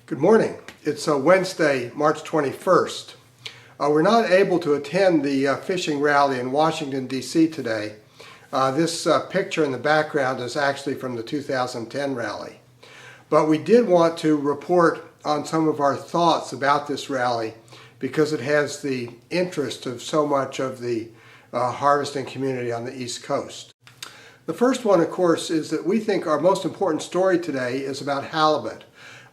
Good morning. It's Wednesday, March 21st. We're not able to attend the fishing rally in Washington, D.C. today. This picture in the background is actually from the 2010 rally. But we did want to report on some of our thoughts about this rally because it has the interest of so much of the harvesting community on the East Coast. The first one, of course, is that we think our most important story today is about halibut.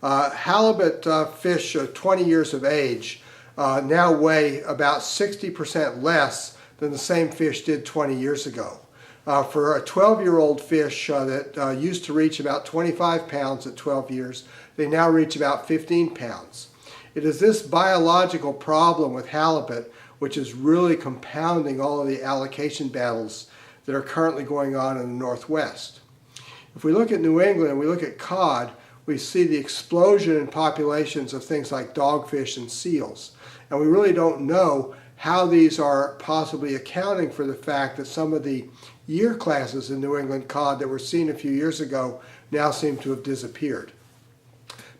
Halibut fish 20 years of age now weigh about 60% less than the same fish did 20 years ago. For a 12-year-old fish that used to reach about 25 pounds at 12 years, they now reach about 15 pounds. It is this biological problem with halibut which is really compounding all of the allocation battles that are currently going on in the Northwest. If we look at New England and we look at cod, we see the explosion in populations of things like dogfish and seals. And we really don't know how these are possibly accounting for the fact that some of the year classes in New England cod that were seen a few years ago now seem to have disappeared.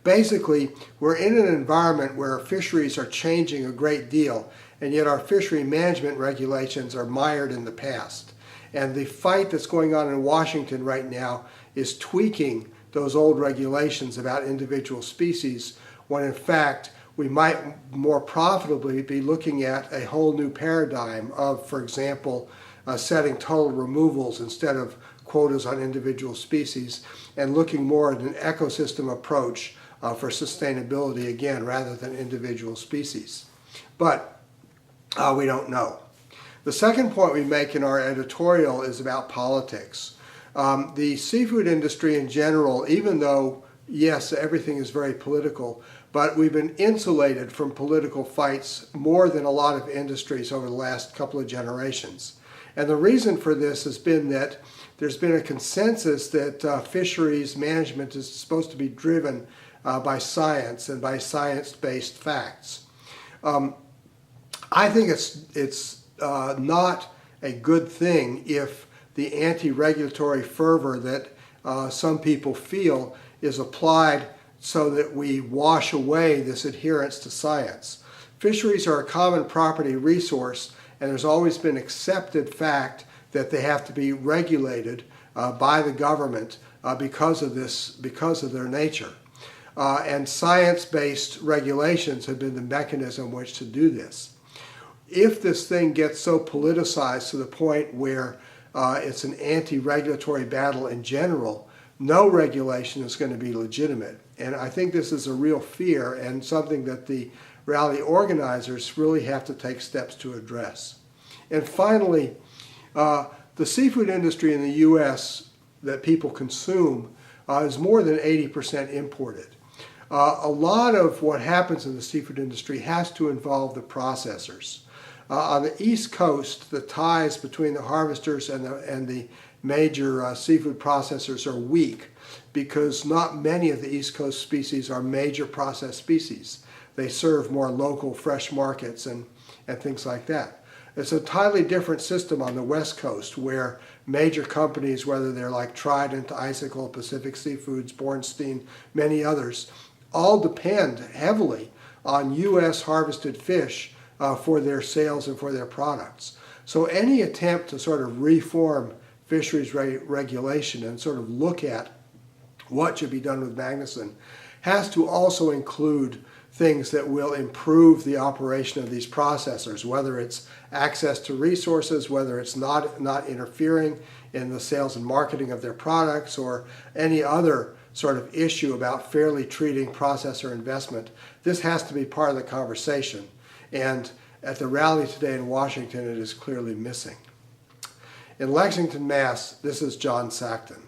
Basically, we're in an environment where fisheries are changing a great deal, and yet our fishery management regulations are mired in the past. And the fight that's going on in Washington right now is tweaking those old regulations about individual species, when in fact we might more profitably be looking at a whole new paradigm of, for example, setting total removals instead of quotas on individual species, and looking more at an ecosystem approach for sustainability again rather than individual species. But we don't know. The second point we make in our editorial is about politics. The seafood industry in general, even though, yes, everything is very political, but we've been insulated from political fights more than a lot of industries over the last couple of generations. And the reason for this has been that there's been a consensus that fisheries management is supposed to be driven by science and by science-based facts. I think it's not a good thing if the anti-regulatory fervor that some people feel is applied so that we wash away this adherence to science. Fisheries are a common property resource, and there's always been accepted fact that they have to be regulated by the government because of their nature. And science-based regulations have been the mechanism which to do this. If this thing gets so politicized to the point where it's an anti-regulatory battle in general, no regulation is going to be legitimate. And I think this is a real fear and something that the rally organizers really have to take steps to address. And finally, the seafood industry in the U.S. that people consume is more than 80% imported. A lot of what happens in the seafood industry has to involve the processors. On the East Coast, the ties between the harvesters and the major seafood processors are weak because not many of the East Coast species are major processed species. They serve more local fresh markets and things like that. It's a entirely different system on the West Coast where major companies, whether they're like Trident, Icicle, Pacific Seafoods, Bornstein, many others, all depend heavily on U.S. harvested fish for their sales and for their products. So any attempt to sort of reform fisheries regulation and sort of look at what should be done with Magnuson has to also include things that will improve the operation of these processors, whether it's access to resources, whether it's not interfering in the sales and marketing of their products, or any other sort of issue about fairly treating processor investment. This has to be part of the conversation. And at the rally today in Washington, it is clearly missing. In Lexington, Mass., this is John Sackton.